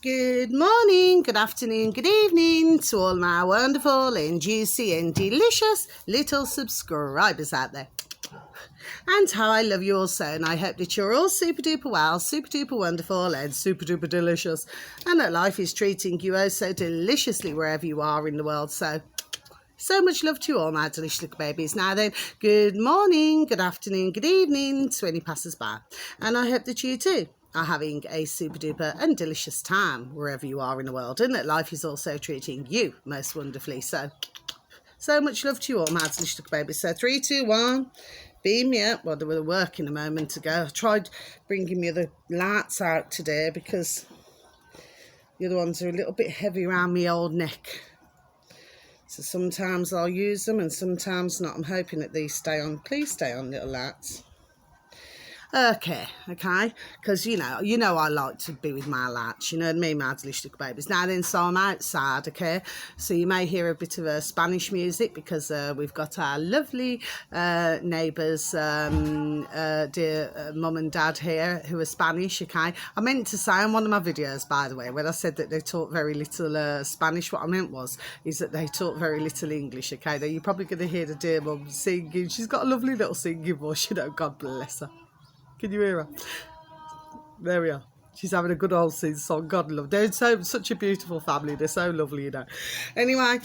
Good morning, good afternoon, good evening to all my wonderful and juicy and delicious little subscribers out there. And how I love you all so, and I hope that you're all super duper well, super duper wonderful and super duper delicious, and that life is treating you oh so deliciously wherever you are in the world. So much love to you all, my delicious little babies. Now then, good morning, good afternoon, good evening to any passers-by, and I hope that you too are having a super duper and delicious time wherever you are in the world, and that life is also treating you most wonderfully. So much love to you all, my delicious little babies. So 3, 2, 1, beam me up. Well, they were working a moment ago. I tried bringing the other lights out today because the other ones are a little bit heavy around my old neck. So sometimes I'll use them and sometimes not. I'm hoping that these stay on. Please stay on, little lights. Okay, because you know I like to be with my lights, you know what I mean, my delicious little babies. Now then, so I'm outside, okay, so you may hear a bit of Spanish music because we've got our lovely neighbours, dear mum and dad here who are Spanish, okay. I meant to say on one of my videos, by the way, when I said that they talk very little Spanish, what I meant is that they talk very little English, okay. Though you're probably going to hear the dear mum singing. She's got a lovely little singing voice, you know, God bless her. Can you hear her? There we are. She's having a good old sing-song. God love. They're such a beautiful family. They're so lovely, you know. Anyway,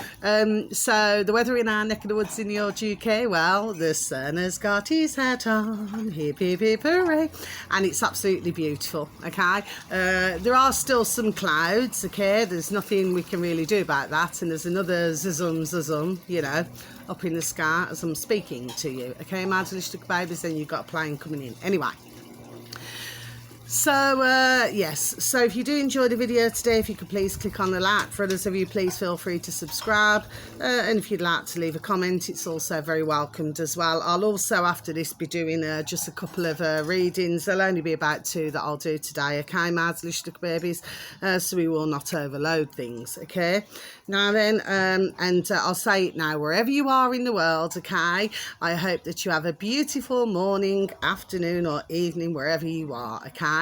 so the weather in our neck of the woods in the old UK, well, the sun has got his hat on. Hip, hip, hip, hooray. And it's absolutely beautiful, okay? There are still some clouds, okay? There's nothing we can really do about that. And there's another zazum, you know, up in the sky as I'm speaking to you, okay, my delicious babies. Then you've got a plane coming in. Anyway. So, yes, so if you do enjoy the video today, if you could please click on the like. For others of you, please feel free to subscribe. And if you'd like to leave a comment, it's also very welcomed as well. I'll also, after this, be doing just a couple of readings. There'll only be about 2 that I'll do today, okay, my delicious little babies, so we will not overload things, okay. Now then, and I'll say it now, wherever you are in the world, okay, I hope that you have a beautiful morning, afternoon or evening, wherever you are, okay.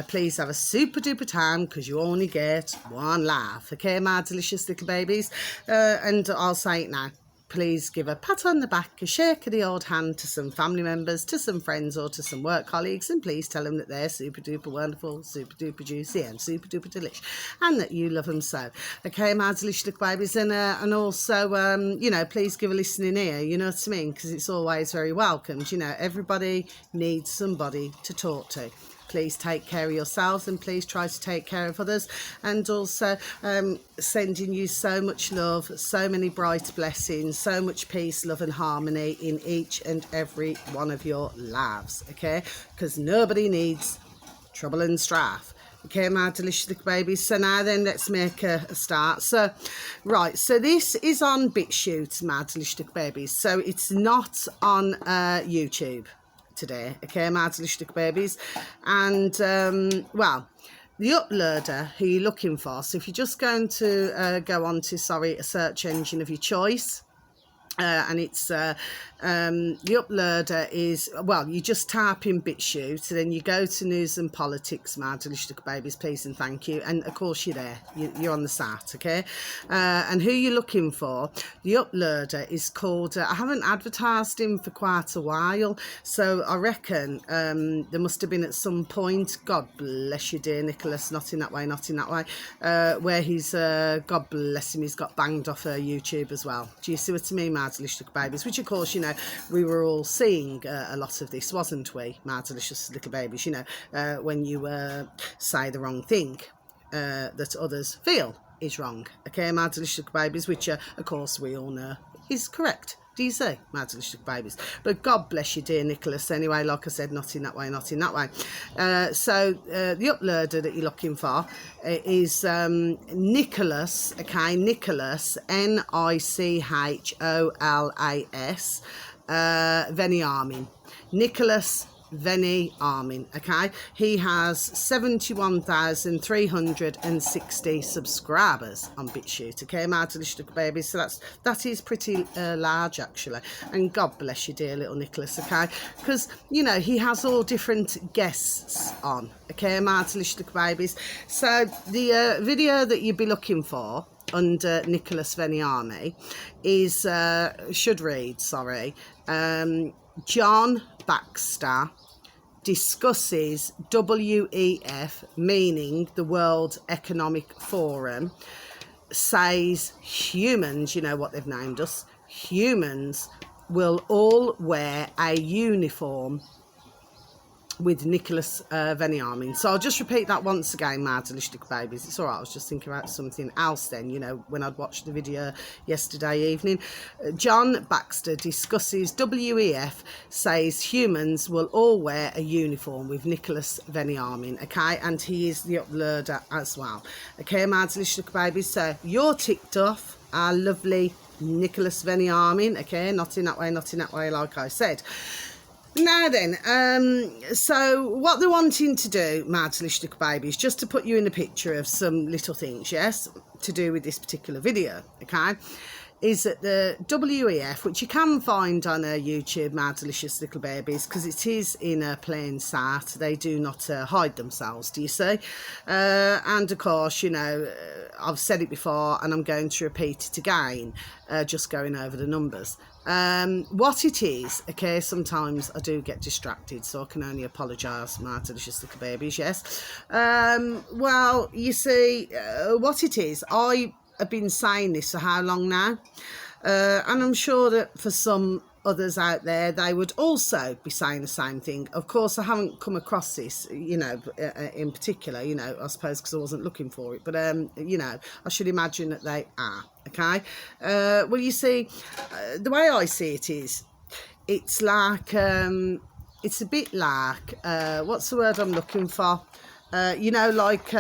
Please have a super duper time because you only get one life, okay, my delicious little babies. And I'll say it now. Please give a pat on the back, a shake of the old hand to some family members, to some friends or to some work colleagues, and please tell them that they're super duper wonderful, super duper juicy and super duper delish, and that you love them so. Okay, my delicious little babies. And also, you know, please give a listening ear, you know what I mean, because it's always very welcomed. You know, everybody needs somebody to talk to. Please take care of yourselves and please try to take care of others. And also sending you so much love, so many bright blessings, so much peace, love and harmony in each and every one of your lives, okay? Because nobody needs trouble and strife. Okay, my delicious little babies. So now then, let's make a start. So, right, so this is on BitChute, my delicious little babies. So it's not on YouTube today, okay, my delicious little babies. And well, the uploader who you're looking for, so if you're just going to go on to a search engine of your choice, and it's the uploader is, well, you just type in BitChute, then you go to news and politics, my delicious little babies, please and thank you, and of course you're there, you're on the site, okay. And who you're looking for, the uploader is called, I haven't advertised him for quite a while, so I reckon there must have been at some point, God bless you dear Nicholas, not in that way, where he's, God bless him, he's got banged off YouTube as well. Do you see what I mean, my delicious little babies? Which of course, you know, we were all seeing a lot of this, wasn't we, my delicious little babies, you know, when you say the wrong thing that others feel is wrong, okay, my delicious little babies, which of course we all know is correct. Do you see, my delicious babies? But God bless you, dear Nicholas. Anyway, like I said, not in that way. So the uploader that you're looking for is Nicholas, okay, Nicholas, Nicholas, Veniamin. Nicholas Veni Armin, okay? He has 71,360 subscribers on BitChute, okay, my delicious little baby. So that is pretty large, actually. And God bless you, dear little Nicholas, okay? Because, you know, he has all different guests on, okay, my delicious little babies. So the video that you'd be looking for under Nicholas Veni Armin is, should read, sorry, John Baxter discusses WEF, meaning the World Economic Forum, says humans, you know what they've named us, humans will all wear a uniform with Nicholas Veni Armin. So I'll just repeat that once again, my delicious little babies. It's all right, I was just thinking about something else then, you know, when I'd watched the video yesterday evening. John Baxter discusses WEF, says humans will all wear a uniform with Nicholas Veni Armin, okay? And he is the uploader as well. Okay, my delicious little babies, so you're ticked off, our lovely Nicholas Veni Armin, okay? Not in that way, like I said. Now then, so what they're wanting to do, my delicious little babies, just to put you in the picture of some little things, yes, to do with this particular video, okay, is that the WEF, which you can find on YouTube, my delicious little babies, because it is in a plain sight, they do not hide themselves, do you see? And of course, you know, I've said it before and I'm going to repeat it again, just going over the numbers. What it is, okay, sometimes I do get distracted, so I can only apologise, my delicious little babies, yes. Well, you see, what it is, I have been saying this for how long now? And I'm sure that for some others out there, they would also be saying the same thing. Of course, I haven't come across this, you know, in particular, you know, I suppose because I wasn't looking for it, but, you know, I should imagine that they are, okay? Well, you see, the way I see it is, it's like, it's a bit like, what's the word I'm looking for? You know, like,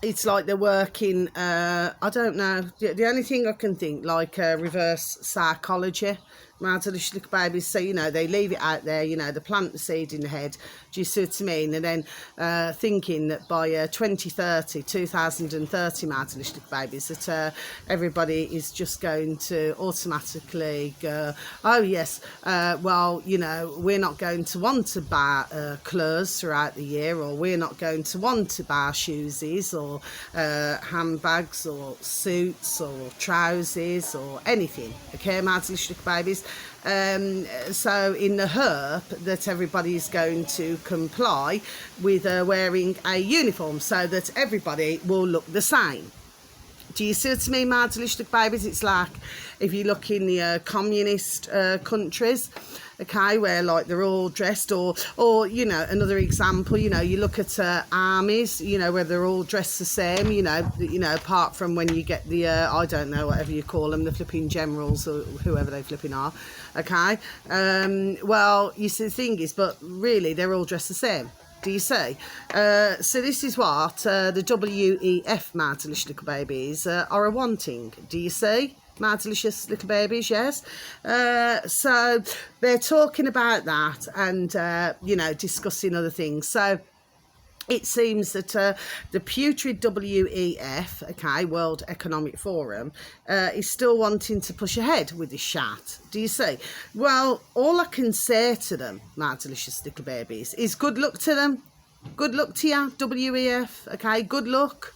it's like they're working, I don't know, the only thing I can think, like reverse psychology, my delicious little babies. So, you know, they leave it out there, you know, they plant the seed in the head, do you see what I mean? And then thinking that by 2030, my delicious little babies, that everybody is just going to automatically go, oh yes, well, you know, we're not going to want to buy clothes throughout the year, or we're not going to want to buy shoesies or handbags or suits or trousers or anything, okay, my delicious little babies. So in the hope that everybody is going to comply with wearing a uniform so that everybody will look the same. Do you see what I mean, my delicious little babies? It's like if you look in the communist countries, okay, where like they're all dressed, or you know, another example, you know, you look at armies, you know, where they're all dressed the same, you know, apart from when you get the I don't know, whatever you call them, the flipping generals or whoever they flipping are, okay. Well, you see, the thing is, but really they're all dressed the same. Do you see? So this is what the WEF, my delicious little babies, are wanting. Do you see? My delicious little babies, yes. So they're talking about that and, you know, discussing other things. So it seems that the putrid WEF, okay, World Economic Forum, is still wanting to push ahead with this chat. Do you see? Well, all I can say to them, my delicious little babies, is good luck to them. Good luck to you, WEF, okay? Good luck,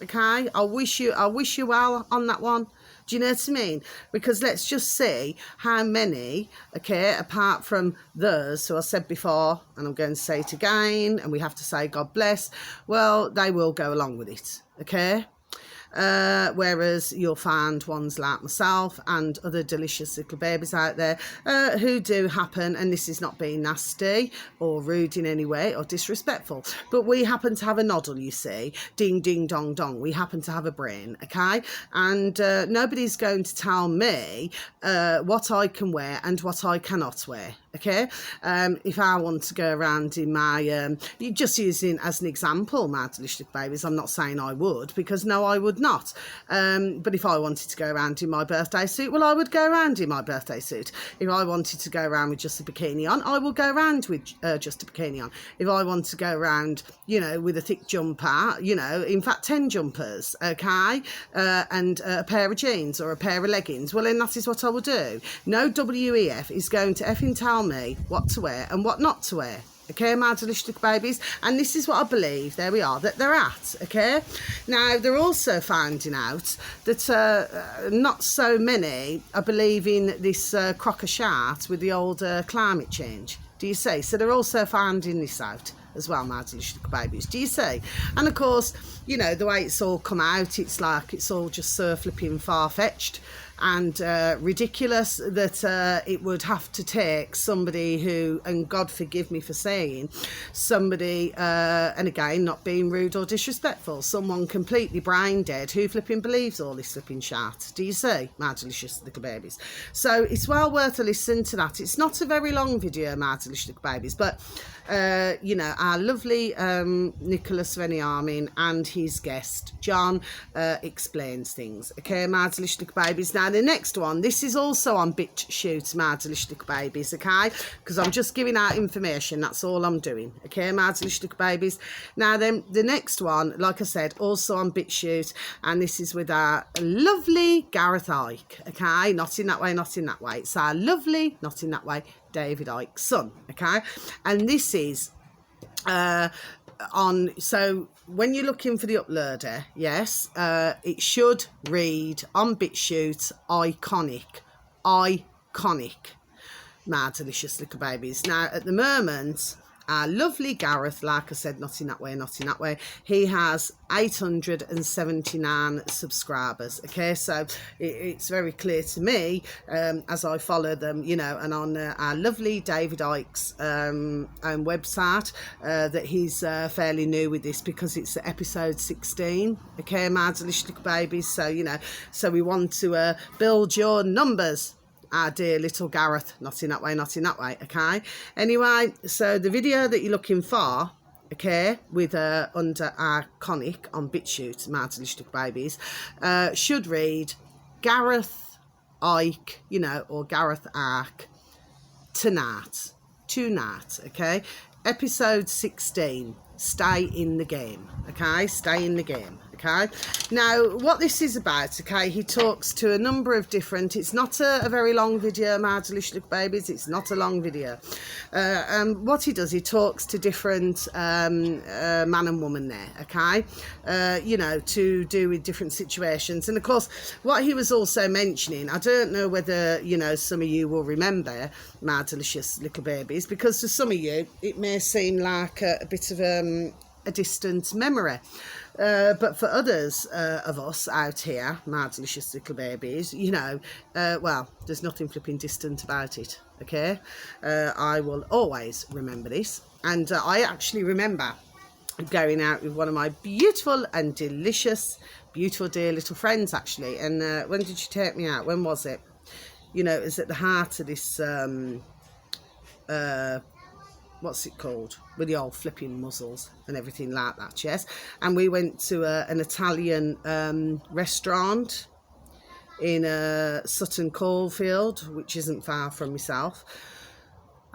okay? I wish you well on that one. Do you know what I mean? Because let's just see how many, okay, apart from those who I said before, and I'm going to say it again, and we have to say God bless, well, they will go along with it, okay? Whereas you'll find ones like myself and other delicious little babies out there who do happen, and this is not being nasty or rude in any way or disrespectful, but we happen to have a noddle, you see, ding ding dong dong, we happen to have a brain, okay, and nobody's going to tell me what I can wear and what I cannot wear, Okay, if I want to go around in my, just using as an example, my delicious babies, I'm not saying I would, because no, I would not. But if I wanted to go around in my birthday suit, well, I would go around in my birthday suit. If I wanted to go around with just a bikini on, I will go around with just a bikini on. If I want to go around, you know, with a thick jumper, you know, in fact, 10 jumpers, okay, and a pair of jeans or a pair of leggings, well, then that is what I will do. No WEF is going to effing tell me what to wear and what not to wear. Okay, my delicious little babies, and this is what I believe, there we are, that they're at. Okay, now they're also finding out that not so many are believing this crocker chart with the old climate change. Do you see? So they're also finding this out as well, my delicious little babies. Do you see? And of course, you know, the way it's all come out, it's like it's all just so flipping far-fetched and ridiculous that it would have to take somebody who, and God forgive me for saying, somebody, and again, not being rude or disrespectful, someone completely brain dead who flipping believes all this flipping chat. Do you see, my delicious little babies? So it's well worth a listen to that. It's not a very long video, my delicious little babies, but you know, our lovely Nicholas Veniamin and his guest John explains things. Okay, my delicious little babies. Now the next one, this is also on BitChute, my delicious little babies. Okay, because I'm just giving out information, that's all I'm doing. Okay, my delicious little babies. Now then, the next one, like I said, also on BitChute, and this is with our lovely Gareth Ike. Okay, not in that way, not in that way. It's our lovely, not in that way, David Icke's son. Okay, and this is on, so when you're looking for the uploader, yes, it should read on BitChute iconic, my delicious little babies. Now at the moment, our lovely Gareth, like I said, not in that way, not in that way, he has 879 subscribers. Okay, so it's very clear to me as I follow them, you know, and on our lovely David Icke's own website, that he's fairly new with this because it's episode 16. Okay, my delicious little babies. So, you know, so we want to build your numbers, our dear little Gareth, not in that way, not in that way. Okay, anyway, so the video that you're looking for, okay, with under iconic on BitChute, my delicious little babies, should read Gareth Ike, you know, or Gareth Ark tonight, okay, episode 16, stay in the game. Okay, stay in the game. Okay, now what this is about, okay, he talks to a number of different, it's not a very long video, my delicious little babies, it's not a long video. What he does, he talks to different man and woman there, okay, you know, to do with different situations. And of course, what he was also mentioning, I don't know whether, you know, some of you will remember, my delicious little babies, because to some of you it may seem like a bit of a distant memory. But for others of us out here, my delicious little babies, you know, well, there's nothing flipping distant about it, okay? I will always remember this. And I actually remember going out with one of my beautiful and delicious, beautiful dear little friends, actually. And when did you take me out? When was it? You know, it was at the heart of this... what's it called, with the old flipping muzzles and everything like that, yes. And we went to an Italian restaurant in Sutton Coldfield, which isn't far from myself.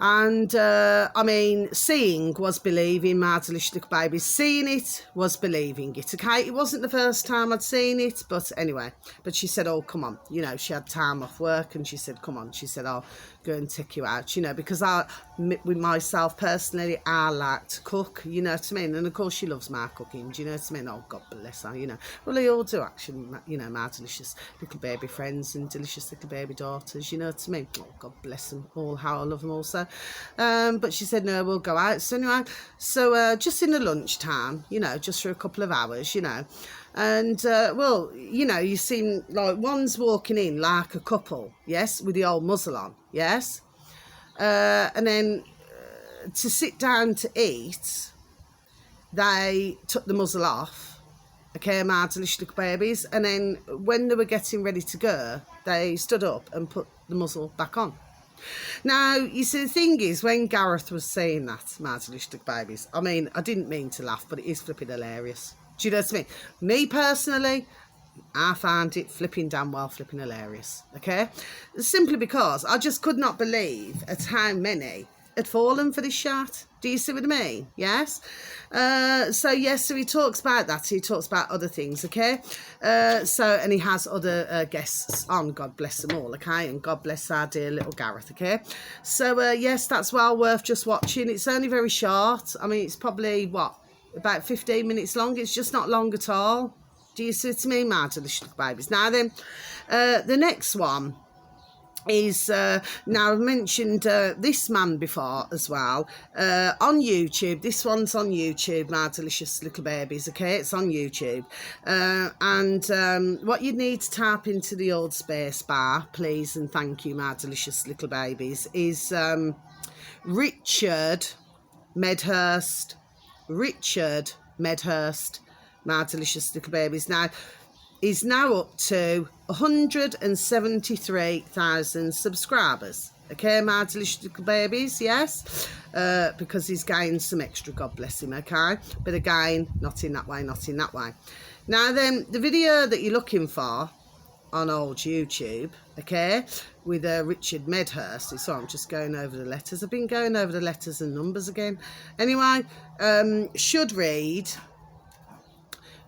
And I mean, seeing was believing, my delicious little baby. Seeing it was believing it, okay? It wasn't the first time I'd seen it, but anyway. But she said, oh, come on. You know, she had time off work, and she said, come on. She said, I'll go and take you out, you know, because with myself personally, I like to cook, you know what I mean? And of course, she loves my cooking, do you know what I mean? Oh, God bless her, you know. Well, they all do, actually, you know, my delicious little baby friends and delicious little baby daughters, you know what I mean? Oh, God bless them all, how I love them also. But she said, no, we'll go out. So anyway, so just in the lunchtime, you know, just for a couple of hours, you know. And, well, you know, you seem like one's walking in like a couple, yes, with the old muzzle on, yes. And then to sit down to eat, they took the muzzle off, okay, my delicious little babies. And then when they were getting ready to go, they stood up and put the muzzle back on. Now, you see, the thing is, when Gareth was saying that, mad little babies, I mean, I didn't mean to laugh, but it is flipping hilarious. Do you know what I mean? Me personally, I found it flipping damn well flipping hilarious, okay? Simply because I just could not believe at how many had fallen for this shot. Do you see what I mean? Yes? So he talks about that. He talks about other things, okay? And he has other guests on, God bless them all, okay? And God bless our dear little Gareth, okay? So, yes, that's well worth just watching. It's only very short. I mean, it's probably, what, about 15 minutes long? It's just not long at all. Do you see what I mean, mad little babies? Now then, the next one is, now I've mentioned this man before as well, on YouTube. This one's on YouTube, my delicious little babies, okay? It's on YouTube. And what you need to tap into the old space bar, please and thank you, my delicious little babies, is Richard Medhurst. Richard Medhurst, my delicious little babies. Now, he's now up to 173,000 subscribers. Okay, my delicious little babies, yes? Because he's gained some extra, God bless him, okay? But again, not in that way, not in that way. Now then, the video that you're looking for on old YouTube, okay, with Richard Medhurst, so I'm just going over the letters. I've been going over the letters and numbers again. Anyway, should read,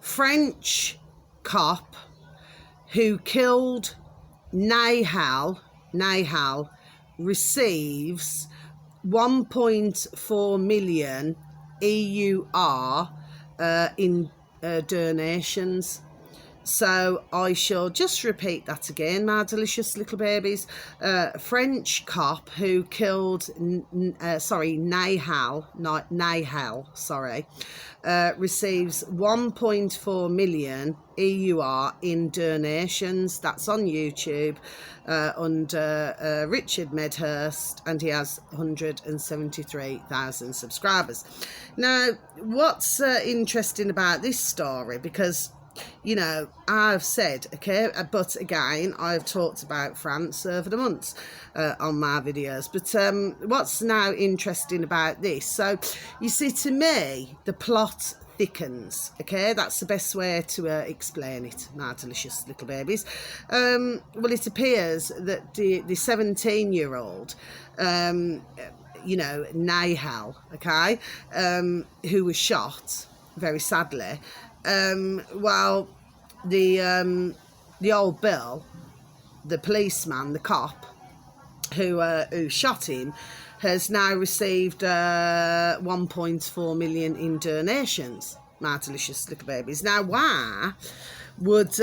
French cop who killed Natter receives 1.4 million EUR in donations. So I shall just repeat that again, my delicious little babies. French cop who killed, Natter, receives 1.4 million EUR in donations. That's on YouTube under Richard Medhurst, and he has 173,000 subscribers. Now, what's interesting about this story, because you know, I've said, okay, but again, I've talked about France over the months on my videos. But what's now interesting about this, so you see, to me, the plot thickens, okay? That's the best way to explain it, my delicious little babies. Well, it appears that the 17-year-old, you know, Natter, okay, who was shot, very sadly, well, the old Bill, the policeman, the cop who shot him, has now received 1.4 million in donations, my delicious little babies. Now, why would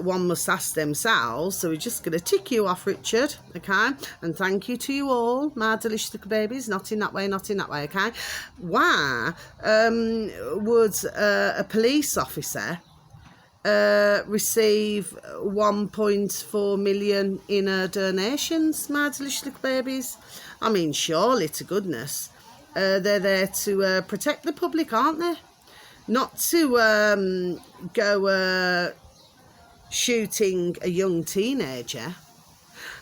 one must ask themselves? So we're just going to tick you off, Richard, okay? And thank you to you all, my delicious little babies. Not in that way, not in that way, okay? Why would a police officer receive 1.4 million in donations, my delicious little babies? I mean, surely to goodness, they're there to protect the public, aren't they? Not to go shooting a young teenager.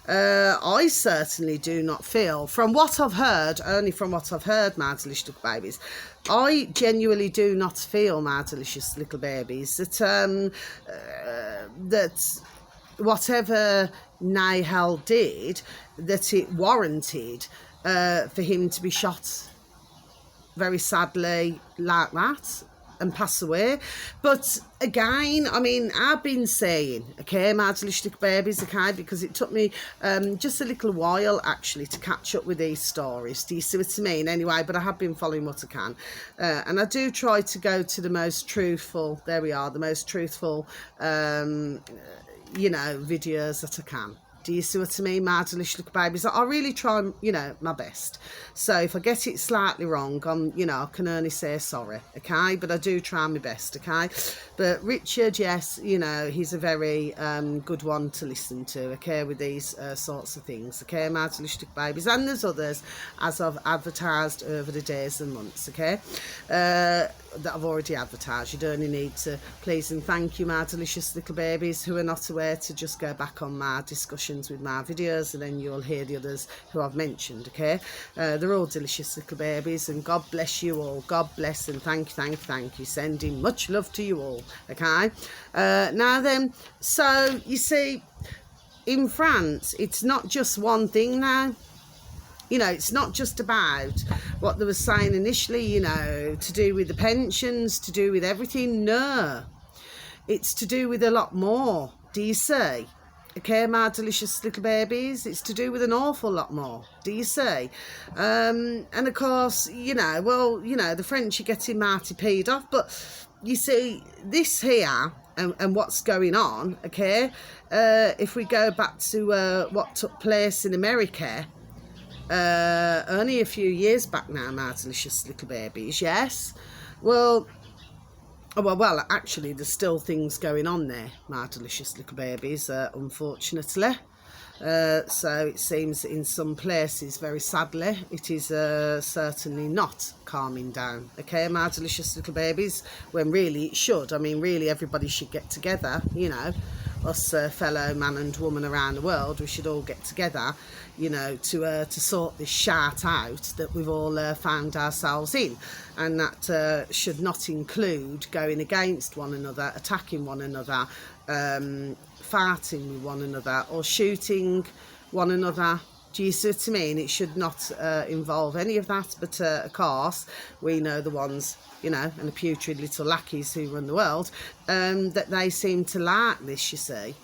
I certainly do not feel, from what I've heard, only from what I've heard, my delicious little babies, I genuinely do not feel, my delicious little babies, that that whatever Natter did, that it warranted for him to be shot very sadly like that and pass away. But again, I mean, I've been saying, okay, my delicious little babies, okay, because it took me just a little while actually to catch up with these stories. Do you see what I mean? Anyway, but I have been following what I can, and I do try to go to the most truthful, there we are, the most truthful you know, videos that I can. Do you see what I mean, my delicious little babies? I really try, you know, my best. So if I get it slightly wrong, you know, I can only say sorry, okay? But I do try my best, okay? But Richard, yes, you know, he's a very good one to listen to, okay, with these sorts of things, okay, my delicious babies. And there's others, as I've advertised over the days and months, okay, that I've already advertised. You don't need to please and thank you, my delicious little babies who are not aware, to just go back on my discussions with my videos, and then you'll hear the others who I've mentioned, okay. They're all delicious little babies, and God bless you all. God bless and thank you. Sending much love to you all, okay. Now then, so you see, in France, it's not just one thing now. You know, it's not just about what they were saying initially, you know, to do with the pensions, to do with everything. No, it's to do with a lot more. Do you see? Okay, my delicious little babies, it's to do with an awful lot more. Do you see? And of course, you know, well, you know, the French are getting mighty peed off, but you see, this here and what's going on, okay, if we go back to what took place in America, only a few years back now, my delicious little babies, yes, well, actually, there's still things going on there, my delicious little babies, unfortunately. So it seems in some places, very sadly, it is certainly not calming down, okay, my delicious little babies, when really it should. I mean, really everybody should get together, you know, us fellow man and woman around the world, we should all get together, you know, to sort this shart out that we've all found ourselves in. And that should not include going against one another, attacking one another, fighting with one another, or shooting one another. Do you see what I mean? It should not involve any of that. But of course, we know the ones, you know, and the putrid little lackeys who run the world, that they seem to like this, you see,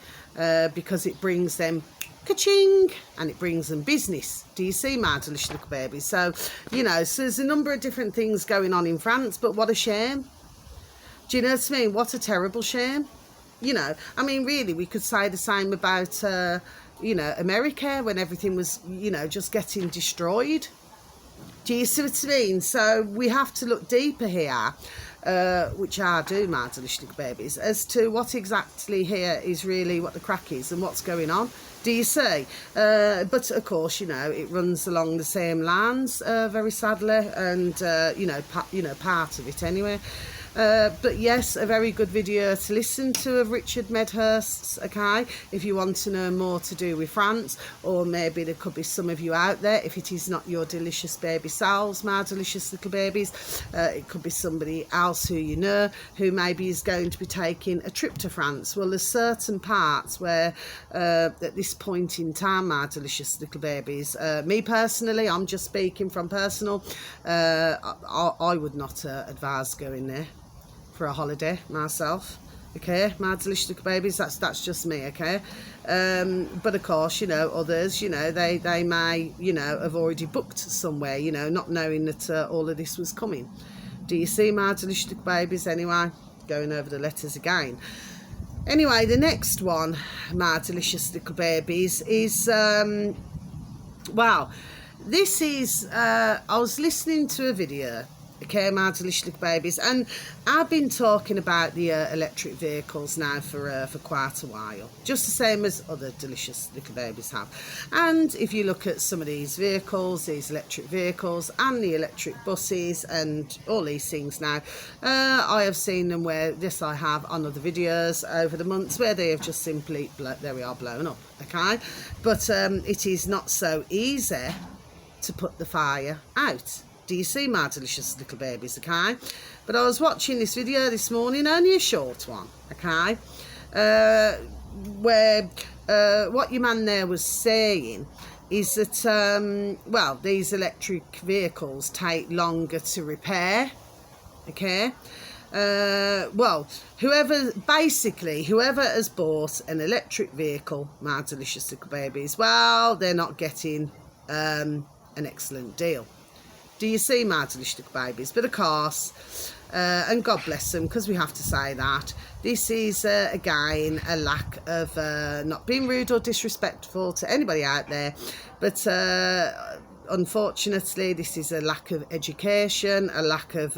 because it brings them ka-ching, and it brings them business. Do you see, my delicious little babies? So, you know, so there's a number of different things going on in France, but what a shame. Do you know what I mean? What a terrible shame. You know, I mean, really, we could say the same about, you know, America, when everything was, you know, just getting destroyed. Do you see what I mean? So we have to look deeper here, which I do, my delicious little babies, as to what exactly here is really what the crack is and what's going on. Do you see? But of course, you know, it runs along the same lines, very sadly, and you know, part of it anyway. But yes, a very good video to listen to of Richard Medhurst's, okay, if you want to know more to do with France, or maybe there could be some of you out there, if it is not your delicious baby selves, my delicious little babies, it could be somebody else who you know, who maybe is going to be taking a trip to France. Well, there's certain parts where, at this point in time, my delicious little babies, me personally, I'm just speaking from personal, I would not advise going there for a holiday myself, okay, my delicious little babies. That's just me, okay. But of course, you know, others, you know, they may, you know, have already booked somewhere, you know, not knowing that all of this was coming. Do you see, my delicious little babies? Anyway, going over the letters again. Anyway, the next one, my delicious little babies, is well, this is I was listening to a video, okay, my delicious little babies, and I've been talking about the electric vehicles now for quite a while, just the same as other delicious little babies have. And if you look at some of these vehicles, these electric vehicles and the electric buses and all these things now, I have seen them where, this I have on other videos over the months, where they have just simply, there we are, blown up, okay. But it is not so easy to put the fire out. Do you see, my delicious little babies, okay? But I was watching this video this morning, only a short one, okay, where what your man there was saying is that, well, these electric vehicles take longer to repair, okay? Well, whoever has bought an electric vehicle, my delicious little babies, well, they're not getting an excellent deal. Do you see, my delicious little babies? But of course, and God bless them, because we have to say that, this is again a lack of not being rude or disrespectful to anybody out there, but unfortunately, this is a lack of education, a lack of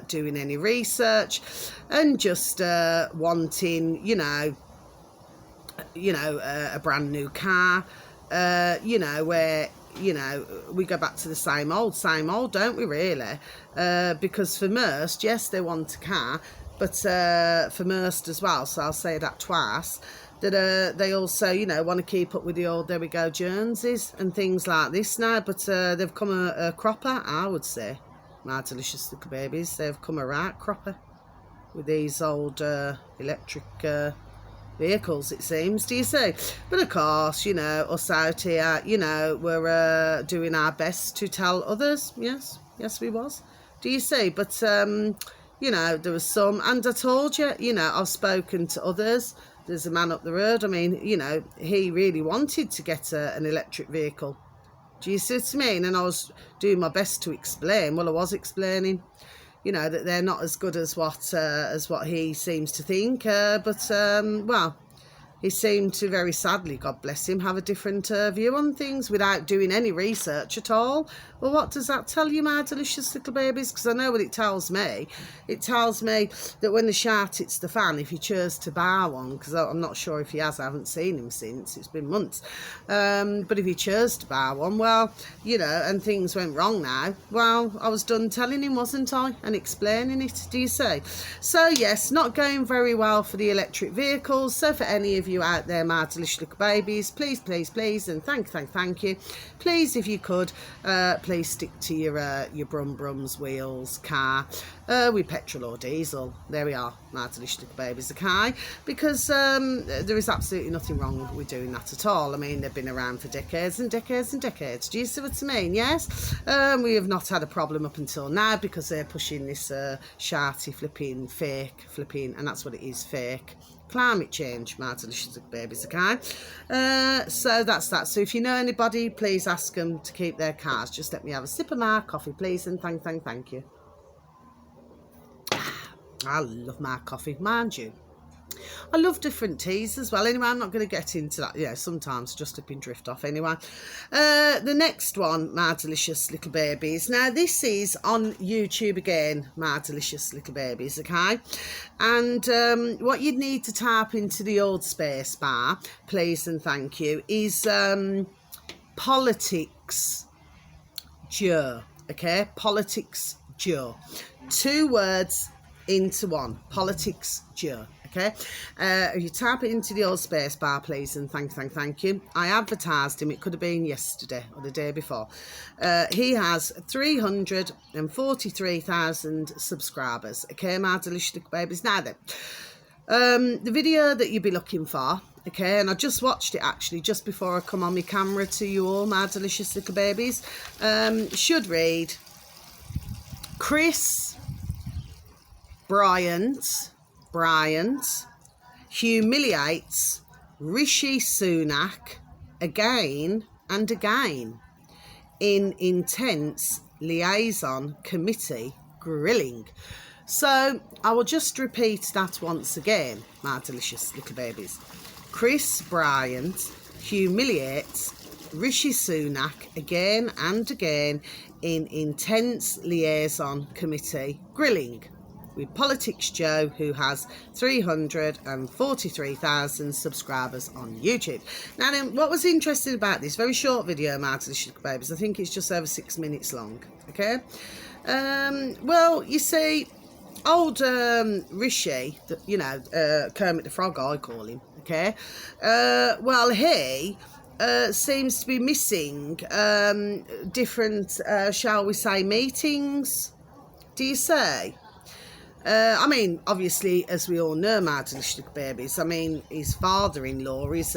doing any research, and just wanting, a brand new car, where, we go back to the same old, don't we, really? Because for most, yes, they want a car, but for most as well, so I'll say that twice, that they also, want to keep up with the old, there we go, Joneses and things like this now, but they've come a cropper, I would say, my delicious little babies. They've come a right cropper with these old electric vehicles, it seems, do you see? But of course, us out here, we're doing our best to tell others. Yes we was, do you see? But there was some, and I told you, I've spoken to others. There's a man up the road, I mean, he really wanted to get an electric vehicle, do you see what I mean? And I was doing my best to explain, well, I was explaining, that they're not as good as what he seems to think, but well, he seemed to, very sadly, God bless him, have a different view on things without doing any research at all. Well, what does that tell you, my delicious little babies? Because I know what it tells me. It tells me that when the shark hits the fan, if he chose to buy one, because I'm not sure if he has, I haven't seen him since, it's been months, but if he chose to buy one, well, and things went wrong now, well, I was done telling him, wasn't I, and explaining it, do you see? So yes, not going very well for the electric vehicles. So for any of you out there, my delicious little babies, please, and thank you, please, if you could, please stick to your brums, wheels, car, with petrol or diesel. There we are, my delicious little babies, okay? Because there is absolutely nothing wrong with doing that at all. I mean, they've been around for decades and decades and decades. Do you see what I mean? Yes. We have not had a problem up until now because they're pushing this sharty fake flipping, and that's what it is, fake climate change, my delicious babies, okay? So that's that. So if you know anybody, please ask them to keep their cars. Just let me have a sip of my coffee, please, and thank you. I love my coffee, mind you. I love different teas as well. Anyway, I'm not going to get into that. Yeah, sometimes just up and drift off anyway. The next one, my delicious little babies. Now, this is on YouTube again, my delicious little babies, okay? And what you'd need to type into the old space bar, please and thank you, is politics Joe, okay? Politics Joe. 2 words into one, politics Joe. Okay, if you type it into the old space bar, please, and thank you. I advertised him, it could have been yesterday or the day before. He has 343,000 subscribers. Okay, my delicious little babies. Now then, the video that you'd be looking for, okay, and I just watched it actually just before I come on my camera to you all, my delicious little babies, should read Chris Bryant humiliates Rishi Sunak again and again in intense liaison committee grilling. So I will just repeat that once again, my delicious little babies. Chris Bryant humiliates Rishi Sunak again and again in intense liaison committee grilling with Politics Joe, who has 343,000 subscribers on YouTube. Now then, what was interesting about this very short video, my delicious babies, I think it's just over 6 minutes long, okay? Well, you see, old Rishi, Kermit the Frog, I call him, okay? Well, he seems to be missing different, shall we say, meetings, do you say? I mean, obviously, as we all know, my delicious babies, I mean, his father-in-law is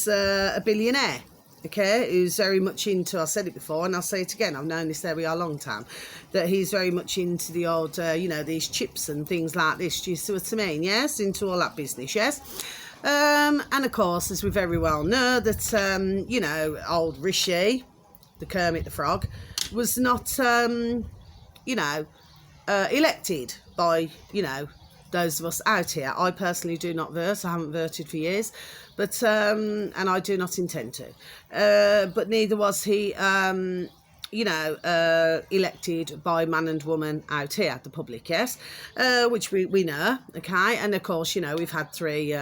a billionaire, okay, who's very much into, I said it before and I'll say it again, I've known this area a long time, that he's very much into the old, these chips and things like this, do you see what I mean, yes, into all that business, yes. And of course, as we very well know, that, old Rishi, the Kermit the Frog, was not... elected by, those of us out here. I personally do not vert. I haven't verted for years, but and I do not intend to. But neither was he. Elected by man and woman out here, the public, yes, which we know, okay, and of course, we've had 3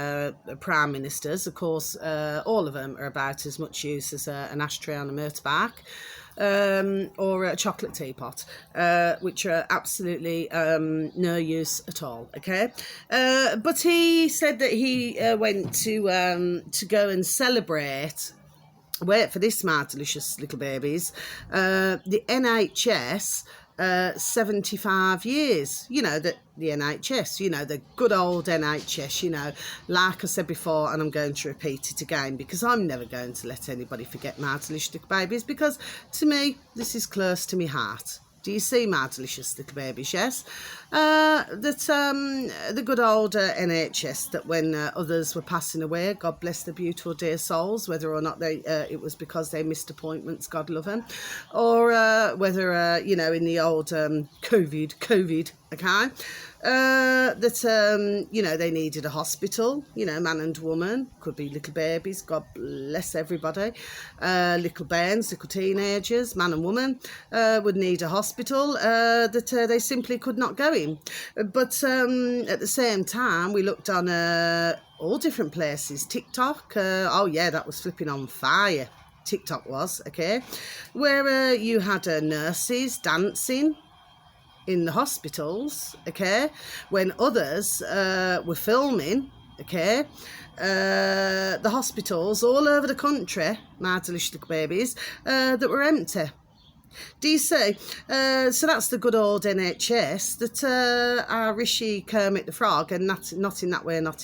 prime ministers, of course, all of them are about as much use as an ashtray on a motorbike, or a chocolate teapot, which are absolutely no use at all, okay, but he said that he went to go and celebrate, wait for this, my delicious little babies, the NHS 75 years, the NHS, the good old NHS, like I said before, and I'm going to repeat it again because I'm never going to let anybody forget my delicious little babies, because to me, this is close to my heart. Do you see, my delicious little babies? Yes. The good old NHS, that when others were passing away, God bless their beautiful dear souls, whether or not it was because they missed appointments, God love them, or whether, in the old COVID, okay, they needed a hospital, man and woman, could be little babies, God bless everybody, little bairns, little teenagers, man and woman, would need a hospital that they simply could not go in. But at the same time, we looked on all different places. TikTok, oh yeah, that was flipping on fire. TikTok was, okay, where you had nurses dancing in the hospitals, okay, when others were filming, okay, the hospitals all over the country, my delicious little babies, that were empty. Do you see? So that's the good old NHS that our Rishi Kermit the Frog, and not in that way, my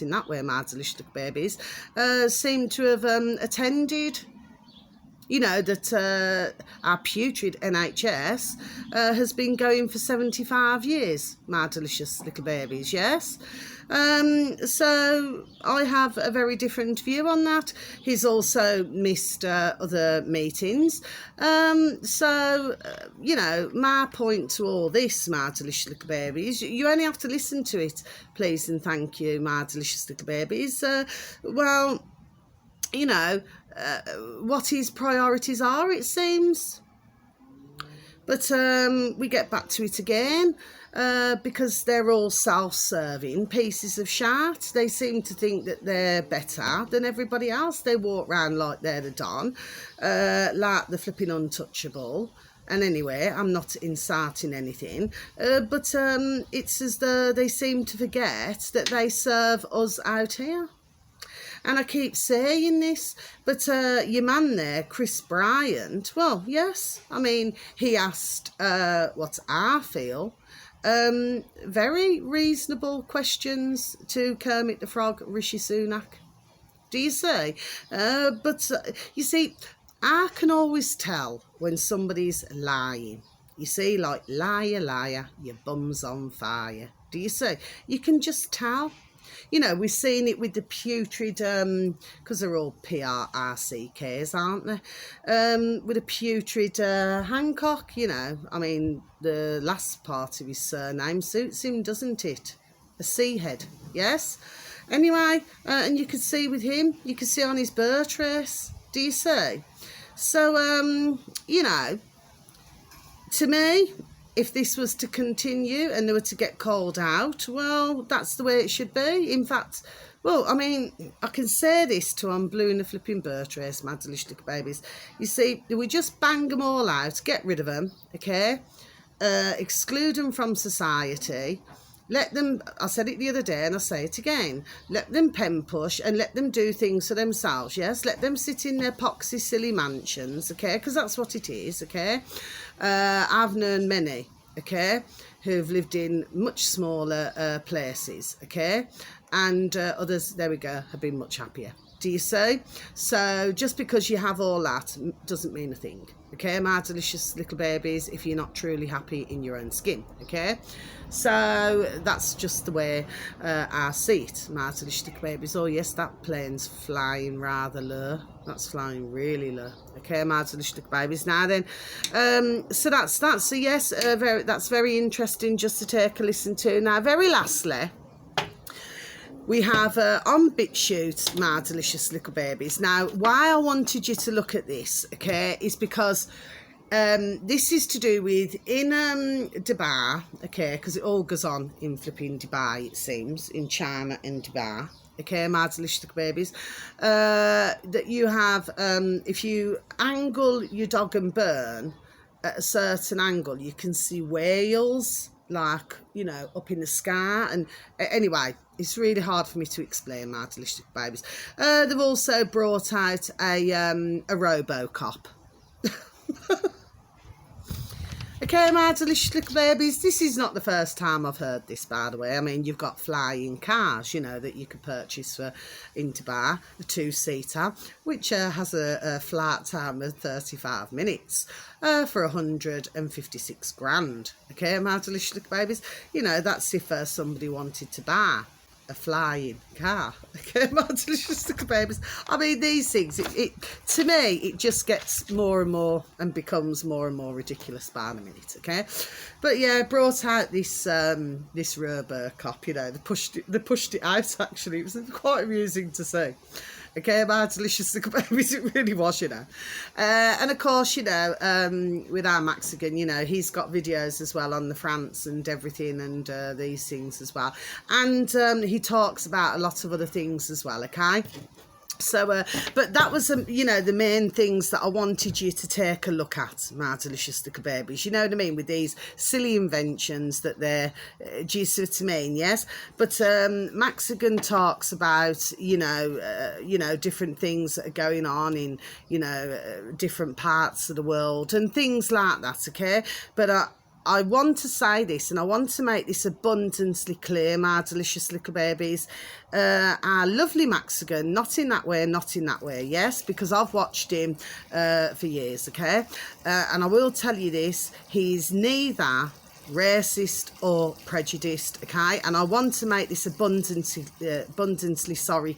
delicious little babies, seem to have attended. That our putrid NHS has been going for 75 years, my delicious little babies, yes? So I have a very different view on that. He's also missed other meetings. My point to all this, my delicious little babies, you only have to listen to it, please and thank you, my delicious little babies. What his priorities are, it seems. But we get back to it again, because they're all self-serving pieces of shit. They seem to think that they're better than everybody else. They walk around like they're the Don, like the flipping untouchable. And anyway, I'm not inciting anything, but it's as though they seem to forget that they serve us out here. And I keep saying this, but your man there, Chris Bryant, well, yes, I mean, he asked what I feel, very reasonable questions to Kermit the Frog, Rishi Sunak. Do you see? You see, I can always tell when somebody's lying. You see, like, liar, liar, your bum's on fire. Do you see? You can just tell. We've seen it with the putrid, because they're all PRRCKs, aren't they? With a putrid Hancock, I mean, the last part of his surname suits him, doesn't it? A seahead, yes? Anyway, and you can see with him, you can see on his birth trace, do you see? So, to me, if this was to continue and they were to get called out, well, that's the way it should be. In fact, well, I mean, I can say this to I'm blue in the flipping birth race, my delicious little babies. You see, we just bang them all out, get rid of them, okay? Exclude them from society. Let them, I said it the other day and I say it again, let them pen push and let them do things for themselves, yes? Let them sit in their poxy, silly mansions, okay? Because that's what it is, okay? I've known many, okay, who've lived in much smaller places, okay? And others, there we go, have been much happier. Do you see? So just because you have all that doesn't mean a thing, okay, my delicious little babies, if you're not truly happy in your own skin, okay? So that's just the way I see it, my delicious little babies. Oh yes, that plane's flying rather low. That's flying really low, okay, my delicious little babies. Now then, so that's a yes, that's very interesting just to take a listen to. Now, very lastly, we have on BitChute, my delicious little babies. Now, why I wanted you to look at this, okay, is because this is to do with in Dubai, okay, because it all goes on in flipping Dubai, it seems, in China and Dubai, okay, my delicious little babies, that you have, if you angle your dog and burn at a certain angle, you can see whales, like, you know, up in the sky. And anyway, it's really hard for me to explain, my delicious little babies. They've also brought out a RoboCop. Okay, my delicious little babies, this is not the first time I've heard this, by the way. I mean, you've got flying cars, you know, that you could purchase for in Dubai, a two-seater, which has a flight time of 35 minutes for 156 grand. Okay, my delicious little babies, you know, that's if somebody wanted to buy a flying car. Okay, my delicious little babies. I mean, these things, it to me, it just gets more and more and becomes more and more ridiculous by the minute. Okay, but yeah, brought out this this RoboCop. You know, they pushed it out. Actually, it was quite amusing to see. Okay, my delicious little babies, it really was, you know. And of course, you know, with our Mexican, you know, he's got videos as well on the France and everything, and these things as well. And he talks about a lot of other things as well, okay? So, but that was, you know, the main things that I wanted you to take a look at, my delicious little babies. You know what I mean? With these silly inventions that they're, do you see what I mean? Yes. But Mexican talks about, you know, different things that are going on in, you know, different parts of the world and things like that. Okay. But I want to say this, and I want to make this abundantly clear, my delicious little babies. Our lovely Mexican, not in that way, yes, because I've watched him for years, okay? And I will tell you this, he's neither racist or prejudiced, okay? And I want to make this abundantly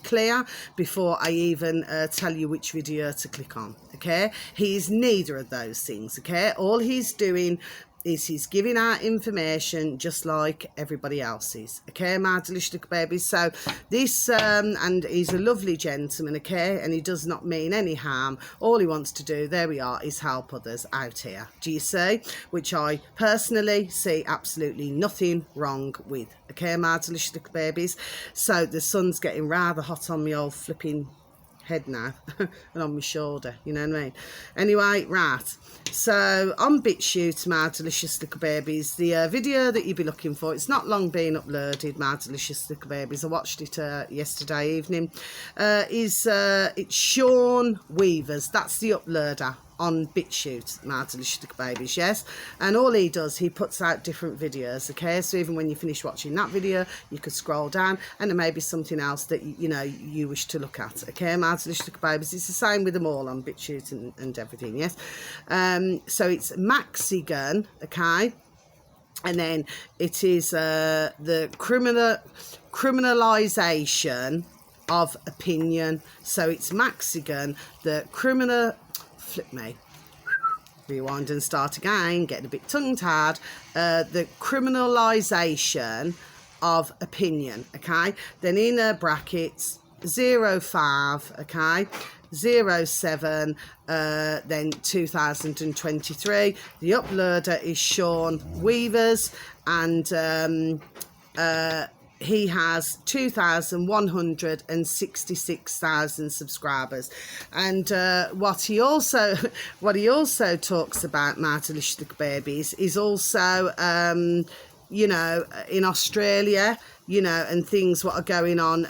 clear before I even tell you which video to click on, okay? He's neither of those things, okay? All he's doing is he's giving out information just like everybody else is, okay, my delicious little babies. So this, and he's a lovely gentleman, okay, and he does not mean any harm. All he wants to do, there we are, is help others out here. Do you see? Which I personally see absolutely nothing wrong with, okay, my delicious little babies. So the sun's getting rather hot on me old flipping head now and on my shoulder, you know what I mean? Anyway, right, so on BitChute, my delicious little babies, the video that you'll be looking for, it's not long been uploaded, my delicious little babies. I watched it yesterday evening. It's Sean Weavers, that's the uploader on BitChute, my delicious little babies, yes. And all he does, he puts out different videos, okay? So even when you finish watching that video, you could scroll down and there may be something else that, you know, you wish to look at, okay, my delicious little babies. It's the same with them all on BitChute and everything, yes. So it's Mexican, okay? And then it is the criminalization of opinion. So it's Mexican, the flip me, rewind and start again, getting a bit tongue-tied, the criminalisation of opinion, okay? Then in brackets, 05, okay, 07, then 2023. The uploader is Sean Weavers, and he has 2,166,000 subscribers. And what he also talks about, my delicious little babies, is also you know, in Australia, you know, and things what are going on,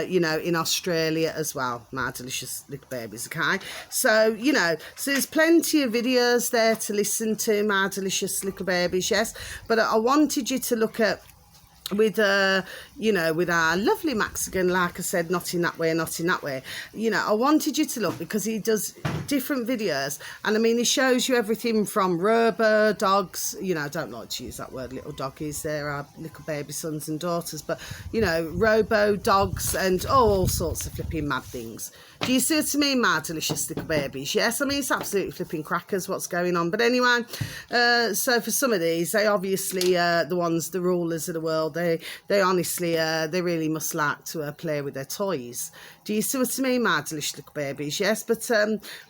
you know, in Australia as well, my delicious little babies, okay? So, you know, so there's plenty of videos there to listen to, my delicious little babies, yes? But I wanted you to look at with you know, with our lovely Mexican, like I said, not in that way, you know, I wanted you to look because he does different videos, and I mean, he shows you everything from robo dogs, you know, I don't like to use that word, little doggies, they're our little baby sons and daughters, but you know, robo dogs and all sorts of flipping mad things. Do you see what I mean, my delicious little babies? Yes, I mean, it's absolutely flipping crackers what's going on. But anyway, so for some of these, they obviously, the rulers of the world, They honestly, they really must like to play with their toys. Do you see what I mean, my delicious little babies? Yes, but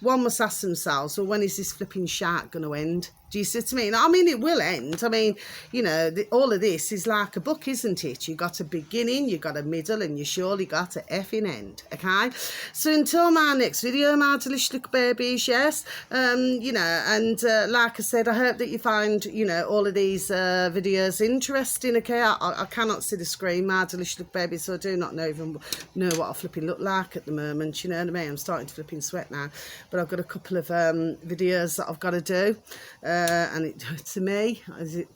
one must ask themselves, well, when is this flipping shark going to end? Do you see what I mean? I mean, it will end. I mean, you know, all of this is like a book, isn't it? You got a beginning, you got a middle, and you surely got a effing end, okay? So until my next video, my delicious little babies, yes, you know, and like I said, I hope that you find, you know, all of these videos interesting, okay? I cannot see the screen, my delicious little babies, so I do not even know what I flipping look like at the moment, you know what I mean? I'm starting to flipping sweat now, but I've got a couple of videos that I've got to do. And to me,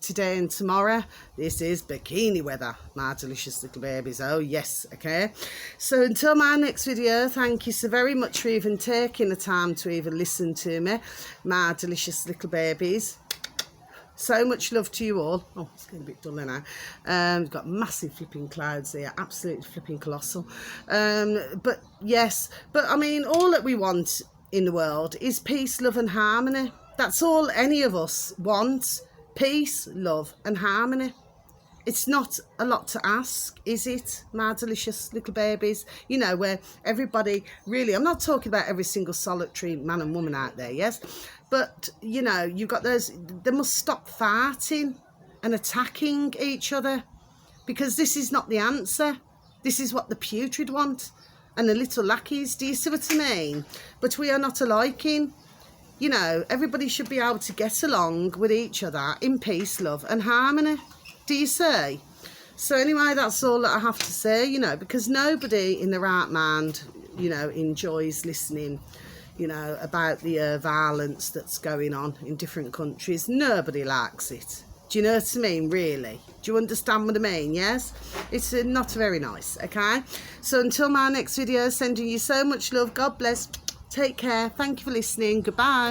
today and tomorrow, this is bikini weather, my delicious little babies. Oh yes, okay. So until my next video, thank you so very much for even taking the time to even listen to me, my delicious little babies. So much love to you all. Oh, it's getting a bit duller now. We've got massive flipping clouds here, absolutely flipping colossal. But yes, but I mean, all that we want in the world is peace, love and harmony. That's all any of us want. Peace, love and harmony. It's not a lot to ask, is it, my delicious little babies? You know, where everybody really, I'm not talking about every single solitary man and woman out there, yes? But, you know, you've got those, they must stop fighting and attacking each other, because this is not the answer. This is what the putrid want and the little lackeys. Do you see what I mean? But we are not aliking. You know, everybody should be able to get along with each other in peace, love and harmony. Do you see? So anyway, that's all that I have to say, you know, because nobody in their right mind, you know, enjoys listening, you know, about the violence that's going on in different countries. Nobody likes it. Do you know what I mean, really? Do you understand what I mean, yes? It's not very nice, okay? So until my next video, sending you so much love. God bless. Take care. Thank you for listening. Goodbye.